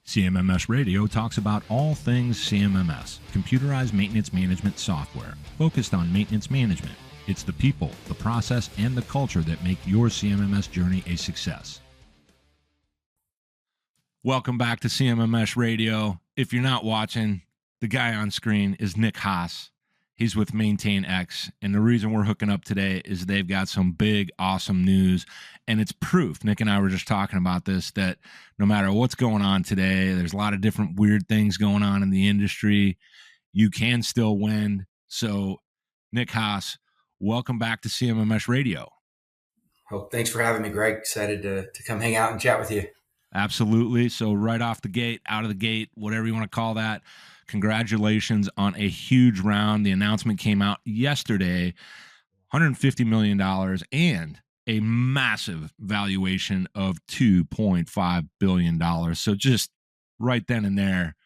CMMS Radio talks about all things CMMS, computerized maintenance management software, focused on maintenance management. It's the people, the process, and the culture that make your CMMS journey a success. Welcome back to CMMS Radio. If you're not watching, the guy on screen is Nick Haase. He's with MaintainX, and the reason we're hooking up today is they've got some big, awesome news, and it's proof. Nick and I were just talking about this, that no matter what's going on today, there's a lot of different weird things going on in the industry. You can still win. So, Nick Haase, welcome back to CMMS Radio. Oh, thanks for having me, Greg. Excited to come hang out and chat with you. Absolutely. So right off the gate, out of the gate, whatever you want to call that, congratulations on a huge round. The announcement came out yesterday, $150 million and a massive valuation of $2.5 billion. So just right then and there,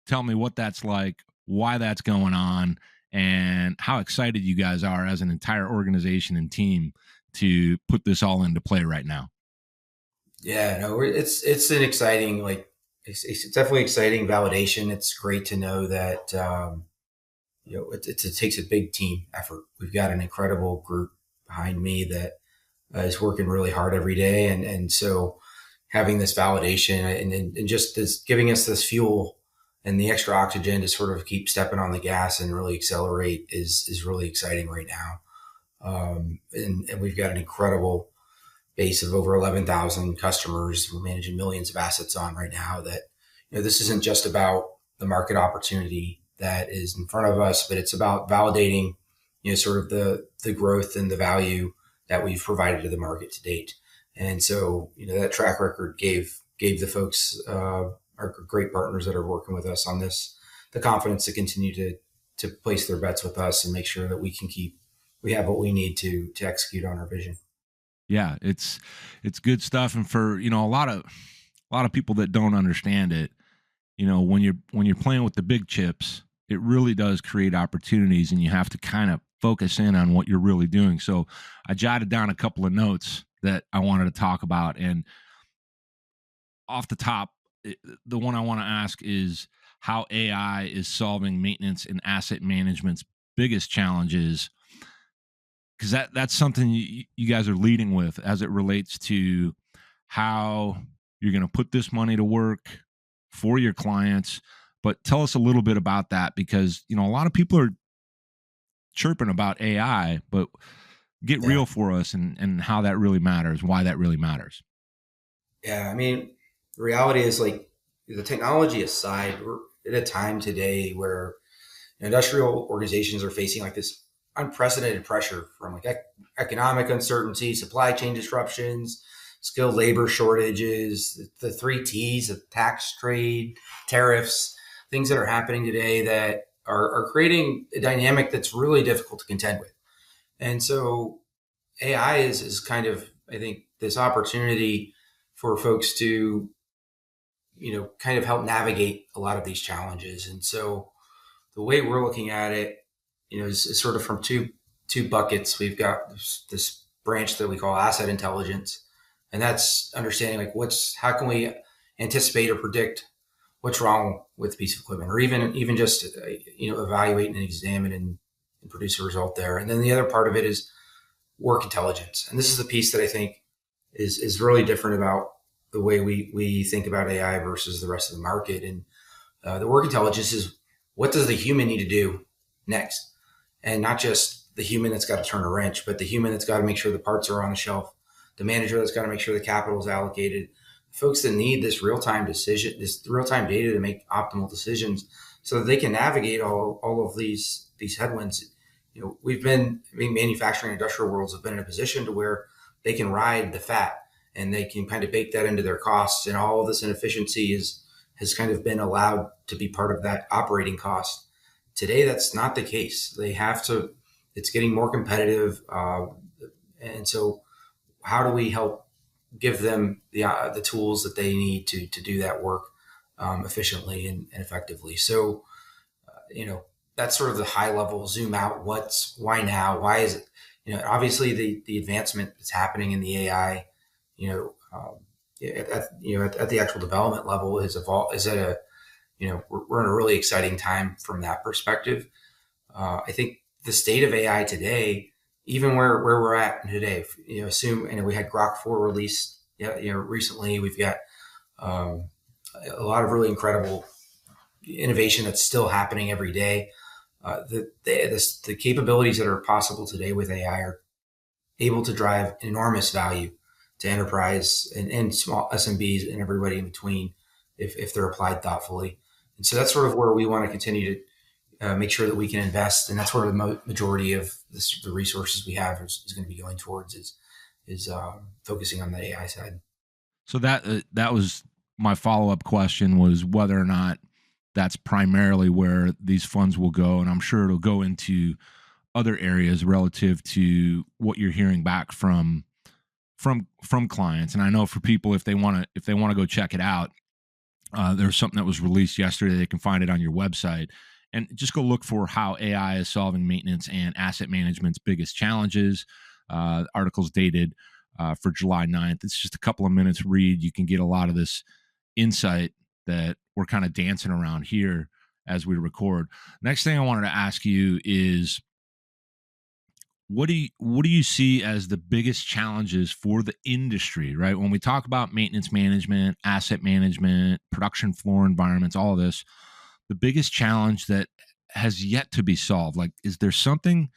tell me what that's like, why that's going on, and how excited you guys are as an entire organization and team to put this all into play right now. Yeah, no, it's an exciting, it's definitely exciting validation. It's great to know that, it takes a big team effort. We've got an incredible group behind me that is working really hard every day. And so having this validation and just this giving us this fuel and the extra oxygen to sort of keep stepping on the gas and really accelerate is really exciting right now. And we've got an incredible base of over 11,000 customers. We're managing millions of assets on right now. That, this isn't just about the market opportunity that is in front of us, but it's about validating, sort of the growth and the value that we've provided to the market to date. And so, that track record gave the folks, our great partners that are working with us on this, the confidence to continue to place their bets with us and make sure that we have what we need to execute on our vision. Yeah, it's good stuff. And for, a lot of people that don't understand it, when you're playing with the big chips, it really does create opportunities, and you have to kind of focus in on what you're really doing. So I jotted down a couple of notes that I wanted to talk about. And off the top, the one I want to ask is how AI is solving maintenance and asset management's biggest challenges, because that's something you guys are leading with as it relates to how you're going to put this money to work for your clients. But tell us a little bit about that, because, a lot of people are chirping about AI, but get real for us and how that really matters, why that really matters. Yeah. I mean, the reality is, the technology aside, we're at a time today where industrial organizations are facing this unprecedented pressure from economic uncertainty, supply chain disruptions, skilled labor shortages, the 3 T's of tax, trade, tariffs, things that are happening today that are creating a dynamic that's really difficult to contend with. And so AI is kind of, I think, this opportunity for folks to, kind of help navigate a lot of these challenges. And so the way we're looking at it, is sort of from two buckets. We've got this branch that we call asset intelligence, and that's understanding how can we anticipate or predict what's wrong with a piece of equipment, or even just evaluate and examine and produce a result there. And then the other part of it is work intelligence, and this is the piece that I think is really different about the way we think about AI versus the rest of the market. And the work intelligence is, what does the human need to do next? And not just the human that's got to turn a wrench, but the human that's got to make sure the parts are on the shelf, the manager that's got to make sure the capital is allocated, folks that need this real-time decision, this real-time data to make optimal decisions so that they can navigate all of these headwinds. Manufacturing industrial worlds have been in a position to where they can ride the fat and they can kind of bake that into their costs, and all of this inefficiency has kind of been allowed to be part of that operating cost. Today, that's not the case. It's getting more competitive. And so how do we help give them the tools that they need to do that work efficiently and effectively? So, that's sort of the high level zoom out. Why now? Why is it, obviously the advancement that's happening in the AI, at the actual development level is evolved is at a we're in a really exciting time from that perspective. I think the state of AI today, even where we're at today, assume we had Grok 4 released recently. We've got a lot of really incredible innovation that's still happening every day. The capabilities that are possible today with AI are able to drive enormous value to enterprise and small SMBs and everybody in between if they're applied thoughtfully. And so that's sort of where we want to continue to make sure that we can invest. And that's where the majority of the resources we have is going to be going towards is focusing on the AI side. So that was my follow-up question, was whether or not that's primarily where these funds will go. And I'm sure it'll go into other areas relative to what you're hearing back from clients. And I know for people, if they want to go check it out, there's something that was released yesterday. They can find it on your website, and just go look for how AI is solving maintenance and asset management's biggest challenges. Articles dated for July 9th. It's just a couple of minutes read. You can get a lot of this insight that we're kind of dancing around here as we record. Next thing I wanted to ask you is, what do you see as the biggest challenges for the industry, right? When we talk about maintenance management, asset management, production floor environments, all of this, the biggest challenge that has yet to be solved, like, is there something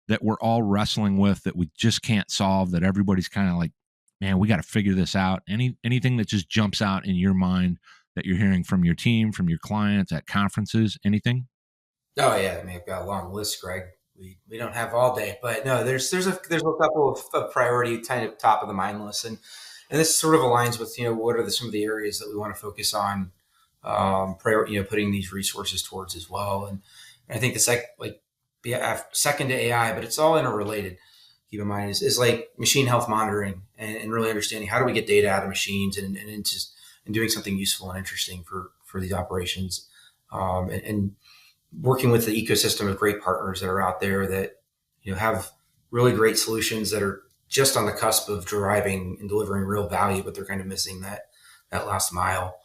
that we're all wrestling with that we just can't solve, that everybody's kind of like, man, we got to figure this out? Anything that just jumps out in your mind that you're hearing from your team, from your clients at conferences, anything? Oh yeah, I mean, I've got a long list, Greg. We don't have all day, but no, there's a couple of priority kind of top of the mind lists, and this sort of aligns with what are some of the areas that we want to focus on, putting these resources towards as well. And I think second to AI, but it's all interrelated. Keep in mind is like machine health monitoring and really understanding how do we get data out of machines and doing something useful and interesting for these operations, and working with the ecosystem of great partners that are out there that have really great solutions that are just on the cusp of deriving and delivering real value, but they're kind of missing that last mile.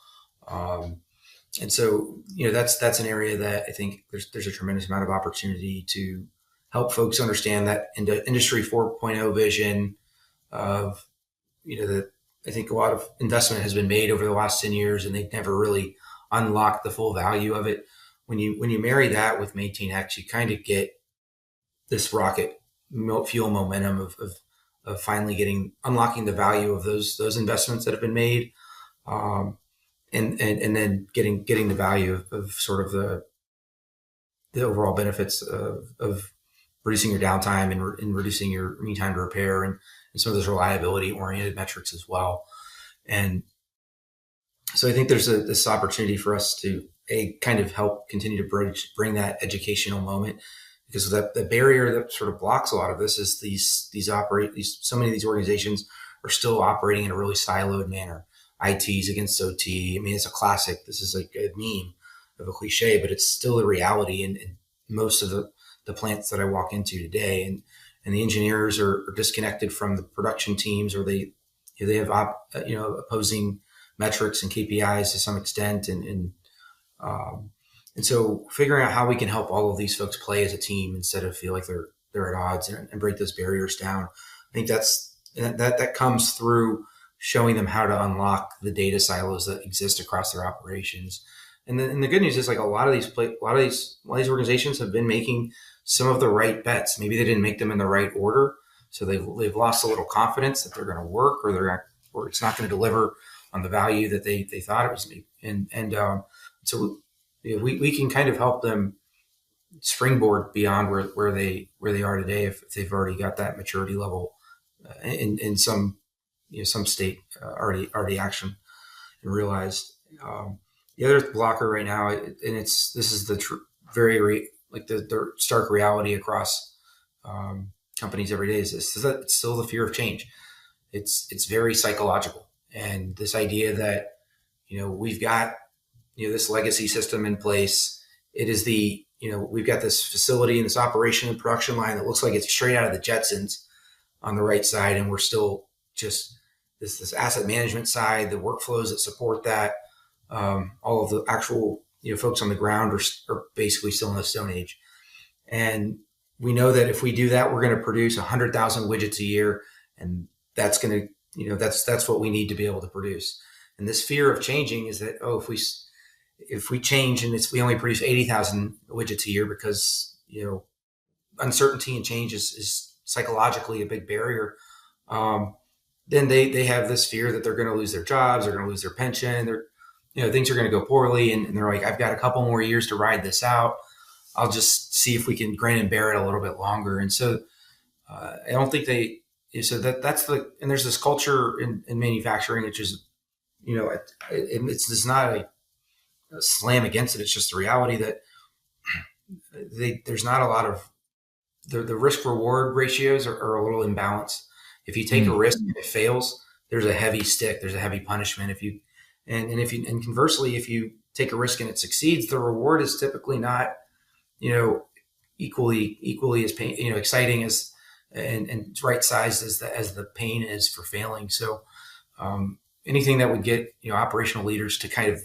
And so that's an area that I think there's a tremendous amount of opportunity to help folks understand that industry 4.0 vision of that. I think a lot of investment has been made over the last 10 years, and they've never really unlocked the full value of it. When you marry that with MaintainX, you kind of get this rocket fuel momentum of finally unlocking the value of those investments that have been made, and then getting the value of sort of the overall benefits of reducing your downtime and reducing your mean time to repair and some of those reliability oriented metrics as well. And so I think there's this opportunity for us to kind of help continue to bring that educational moment, because the barrier that sort of blocks a lot of this is so many of these organizations are still operating in a really siloed manner. IT's against OT. I mean, it's a classic. This is like a meme of a cliche, but it's still the reality in most of the plants that I walk into today. And the engineers are disconnected from the production teams, or they have opposing metrics and KPIs to some extent, and so figuring out how we can help all of these folks play as a team instead of feel like they're at odds, and break those barriers down. I think that comes through showing them how to unlock the data silos that exist across their operations. And the good news is, like, a lot of these organizations have been making some of the right bets. Maybe they didn't make them in the right order, so they've lost a little confidence that they're going to work, or it's not going to deliver on the value that they thought it was. And so we can kind of help them springboard beyond where they are today if they've already got that maturity level in some state already action and realized. The other blocker right now, and this is the the stark reality across companies every day, is that it's still the fear of change. It's very psychological, and this idea that we've got this legacy system in place. It is we've got this facility and this operation and production line that looks like it's straight out of the Jetsons on the right side, and we're still just this asset management side, the workflows that support that, all of the actual folks on the ground are basically still in the Stone Age. And we know that if we do that, we're going to produce 100,000 widgets a year, and that's going to that's what we need to be able to produce. And this fear of changing is that if we change and we only produce 80,000 widgets a year because uncertainty and change is psychologically a big barrier. Then they have this fear that they're going to lose their jobs, they're going to lose their pension, things are going to go poorly, and they're like, I've got a couple more years to ride this out. I'll just see if we can grin and bear it a little bit longer. And so I don't think that's and there's this culture in manufacturing, which is, it's not a slam against it. It's just the reality that there's not a lot of the risk reward ratios are a little imbalanced. If you take a risk and it fails, there's a heavy stick, there's a heavy punishment. And conversely, if you take a risk and it succeeds, the reward is typically not, equally as exciting as and right sized as the pain is for failing. So anything that would get operational leaders to kind of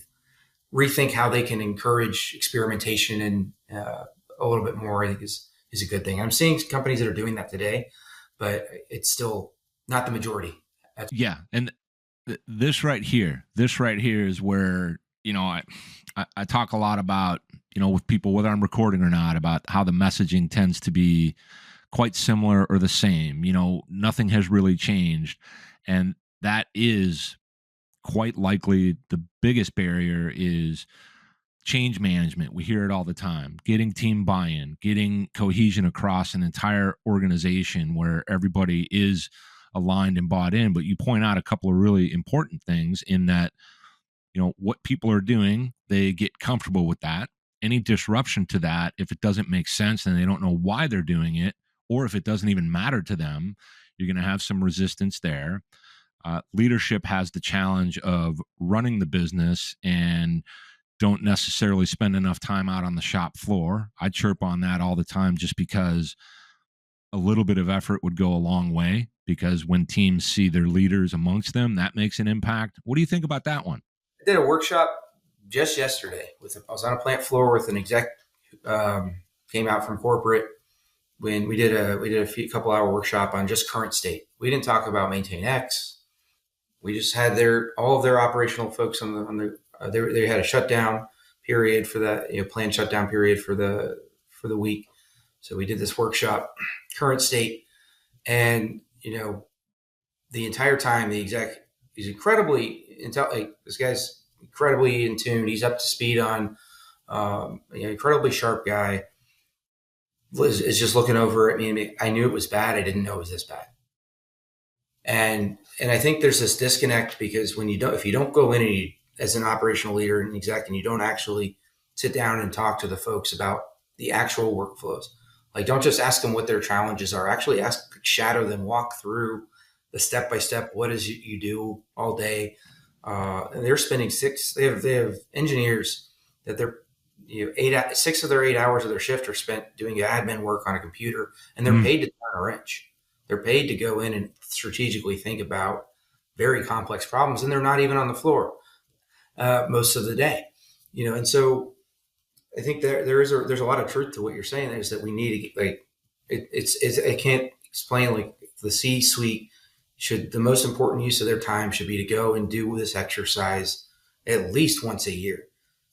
rethink how they can encourage experimentation and a little bit more, I think is a good thing. I'm seeing companies that are doing that today, but it's still not the majority. Yeah, and this right here is where I talk a lot about with people, whether I'm recording or not, about how the messaging tends to be quite similar or the same. Nothing has really changed, and that is quite likely the biggest barrier is change management. We hear it all the time. Getting team buy-in, getting cohesion across an entire organization where everybody is aligned and bought in. But you point out a couple of really important things in that, what people are doing, they get comfortable with that. Any disruption to that, if it doesn't make sense and they don't know why they're doing it, or if it doesn't even matter to them, you're going to have some resistance there. Leadership has the challenge of running the business and don't necessarily spend enough time out on the shop floor. I chirp on that all the time just because a little bit of effort would go a long way, because when teams see their leaders amongst them, that makes an impact. What do you think about that one? I did a workshop just yesterday. I was on a plant floor with an exec came out from corporate when we did a couple hour workshop on just current state. We didn't talk about MaintainX. We just had all of their operational folks they had a shutdown period for that, planned shutdown period for the week. So we did this workshop, current state, and the entire time the exec is incredibly this guy's incredibly in tune. He's up to speed on, incredibly sharp guy. Is just looking over at me. I knew it was bad. I didn't know it was this bad. And I think there's this disconnect because if you don't go in and as an operational leader and exec, and you don't actually sit down and talk to the folks about the actual workflows, like don't just ask them what their challenges are, actually shadow them, walk through the step-by-step, what is you do all day. And they're spending they have engineers that they're, 6 of their 8 hours of their shift are spent doing admin work on a computer, and they're paid to turn a wrench. They're paid to go in and strategically think about very complex problems, and they're not even on the floor most of the day, And so I think there's a lot of truth to what you're saying. Is that we need to I can't explain, like the C-suite the most important use of their time should be to go and do this exercise at least once a year.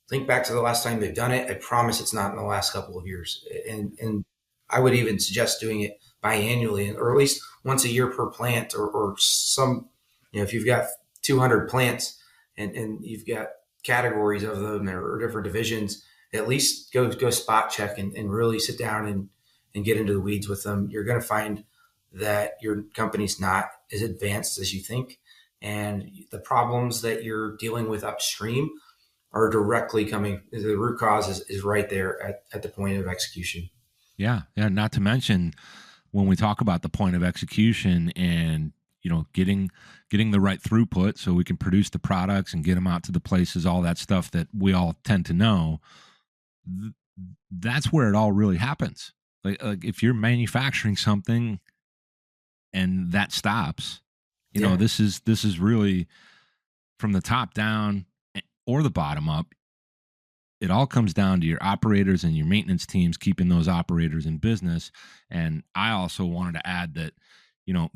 Think back to the last time they've done it. I promise it's not in the last couple of years. And I would even suggest doing it biannually, or at least once a year per plant, or some, if you've got 200 plants and you've got categories of them or different divisions, at least go spot check and really sit down and get into the weeds with them. You're going to find that your company's not as advanced as you think. And the problems that you're dealing with upstream are directly coming. The root cause is right there at the point of execution. Yeah. Not to mention when we talk about the point of execution and, getting the right throughput so we can produce the products and get them out to the places, all that stuff that we all tend to know, that's where it all really happens. Like if you're manufacturing something and that stops, Yeah. This is really from the top down or the bottom up. It all comes down to your operators and your maintenance teams keeping those operators in business. And I also wanted to add that,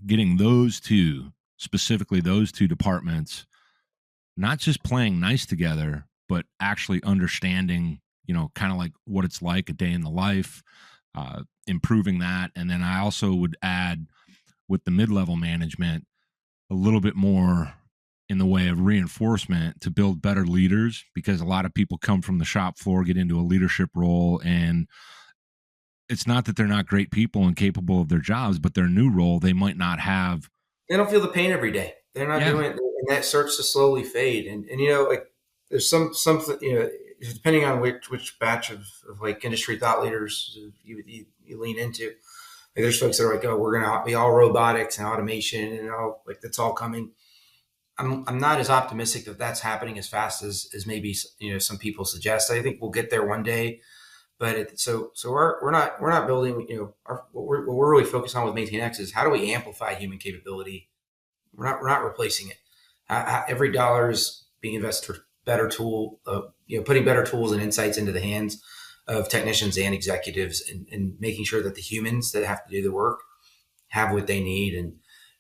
getting those two, specifically those two departments, not just playing nice together, but actually understanding, kind of like what it's like a day in the life, improving that. And then I also would add with the mid-level management a little bit more in the way of reinforcement to build better leaders, because a lot of people come from the shop floor, get into a leadership role, and it's not that they're not great people and capable of their jobs, but their new role, they might not have. They don't feel the pain every day. They're not Yeah. doing it, and that starts to slowly fade. And like there's something, depending on which batch of like industry thought leaders you lean into. Like there's folks that are like, oh, we're gonna be all robotics and automation and all, like that's all coming. I'm not as optimistic that that's happening as fast as maybe some people suggest. I think we'll get there one day, but so we're not building. What we're really focused on with MaintainX is how do we amplify human capability. We're not replacing it. Every dollar is being invested for better tool, putting better tools and insights into the hands of technicians and executives, and making sure that the humans that have to do the work have what they need. And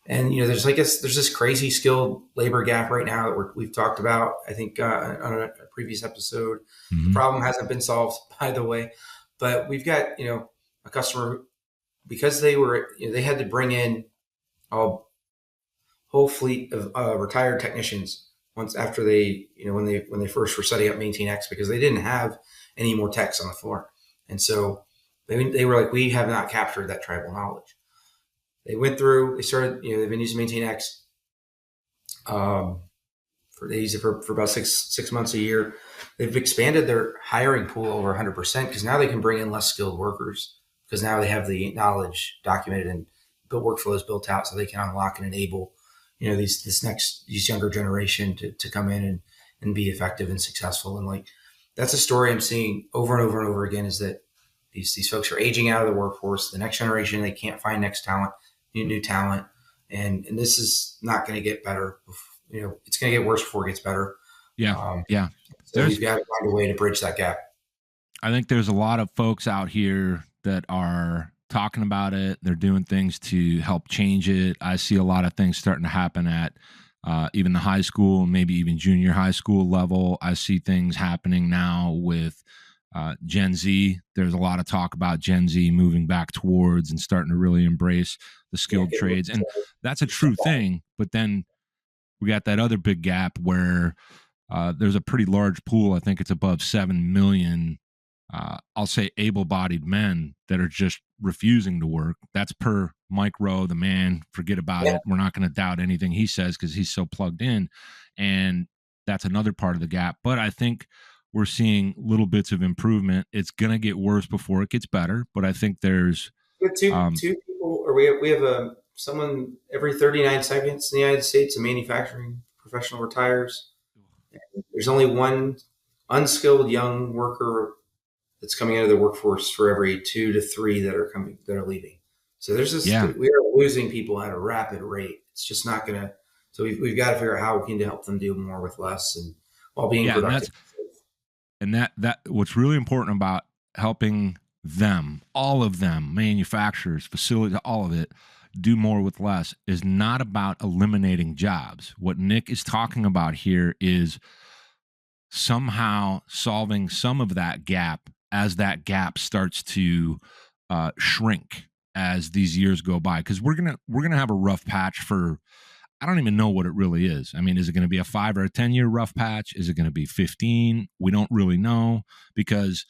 there's this crazy skilled labor gap right now that we've talked about. I think on a previous episode, the problem hasn't been solved, by the way, but we've got a customer, because they had to bring in a whole fleet of retired technicians once after when they first were setting up MaintainX, because they didn't have any more techs on the floor, and so they were like, we have not captured that tribal knowledge. They started, they've been using MaintainX. They use it for about six months a year. They've expanded their hiring pool over 100%, because now they can bring in less skilled workers, because now they have the knowledge documented and built workflows built out, so they can unlock and enable, these younger generation to come in and be effective and successful. And like, that's a story I'm seeing over and over and over again, is that these folks are aging out of the workforce. The next generation, they can't find new talent. And this is not going to get better. It's going to get worse before it gets better. Yeah. So we've got to find a way to bridge that gap. I think there's a lot of folks out here that are talking about it. They're doing things to help change it. I see a lot of things starting to happen at even the high school, maybe even junior high school level. I see things happening now with Gen Z. There's a lot of talk about Gen Z moving back towards and starting to really embrace the skilled trades. And that's a true thing. But then we got that other big gap where there's a pretty large pool. I think it's above 7 million, I'll say able-bodied men that are just refusing to work. That's per Mike Rowe, the man. Forget about it. We're not going to doubt anything he says because he's so plugged in. And that's another part of the gap. But I think we're seeing little bits of improvement. It's going to get worse before it gets better. But I think there's two people, or we have someone every 39 seconds in the United States, a manufacturing professional retires. There's only one unskilled young worker that's coming out of the workforce for every 2 to 3 that are leaving. So there's this, we are losing people at a rapid rate. It's just not going to, so we've got to figure out how we can help them do more with less and while being productive. And that what's really important about helping them, all of them, manufacturers, facilities, all of it, do more with less, is not about eliminating jobs. What Nick is talking about here is somehow solving some of that gap as that gap starts to shrink as these years go by. Because we're gonna have a rough patch for, I don't even know what it really is. I mean, is it going to be a 5 or a 10-year rough patch? Is it going to be 15? We don't really know, because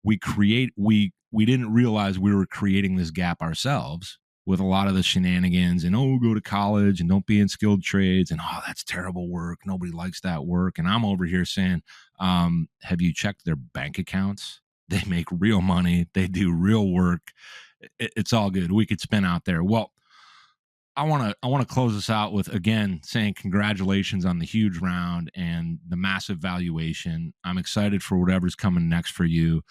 we didn't realize we were creating this gap ourselves with a lot of the shenanigans and, go to college and don't be in skilled trades and, that's terrible work. Nobody likes that work. And I'm over here saying, have you checked their bank accounts? They make real money. They do real work. It's all good. We could spin out there. Well, I want to close this out with, again, saying congratulations on the huge round and the massive valuation. I'm excited for whatever's coming next for you.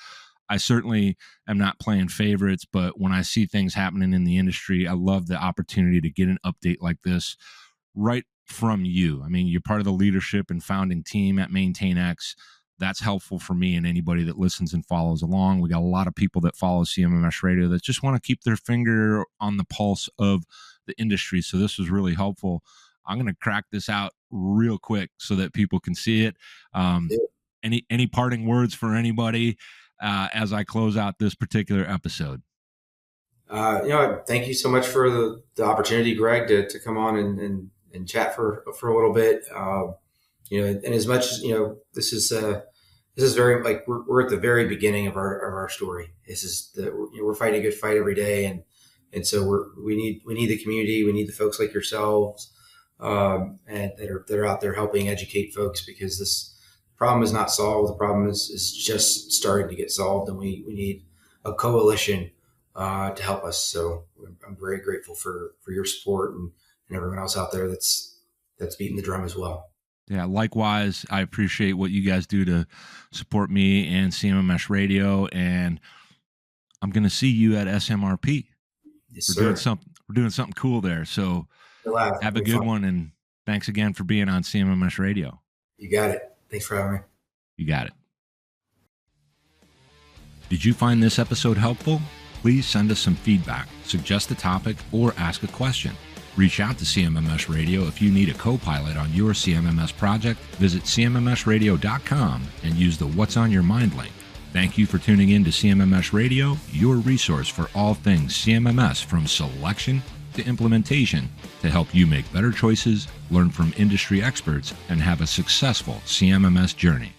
I certainly am not playing favorites, but when I see things happening in the industry, I love the opportunity to get an update like this right from you. I mean, you're part of the leadership and founding team at MaintainX. That's helpful for me and anybody that listens and follows along. We got a lot of people that follow CMMS Radio that just want to keep their finger on the pulse of the industry. So this was really helpful. I'm going to crack this out real quick so that people can see it. Any parting words for anybody as I close out this particular episode? Thank you so much for the opportunity, Greg, to come on and chat for a little bit. And as much as, this is very, like, we're at the very beginning of our story. This is we're fighting a good fight every day. And so we need the community. We need the folks like yourselves, and that are out there helping educate folks, because this problem is not solved. The problem is just starting to get solved, and we need a coalition to help us. So I'm very grateful for your support and everyone else out there that's beating the drum as well. Yeah, likewise, I appreciate what you guys do to support me and CMMS Radio, and I'm going to see you at SMRP. Yes, We're sir. doing something cool there. So have a good one, and thanks again for being on CMMS Radio. You got it. Thanks for having me. You got it. Did you find this episode helpful? Please send us some feedback, suggest a topic, or ask a question. Reach out to CMMS Radio if you need a co-pilot on your CMMS project. Visit CMMSradio.com and use the What's on Your Mind link. Thank you for tuning in to CMMS Radio, your resource for all things CMMS, from selection to implementation, to help you make better choices, learn from industry experts, and have a successful CMMS journey.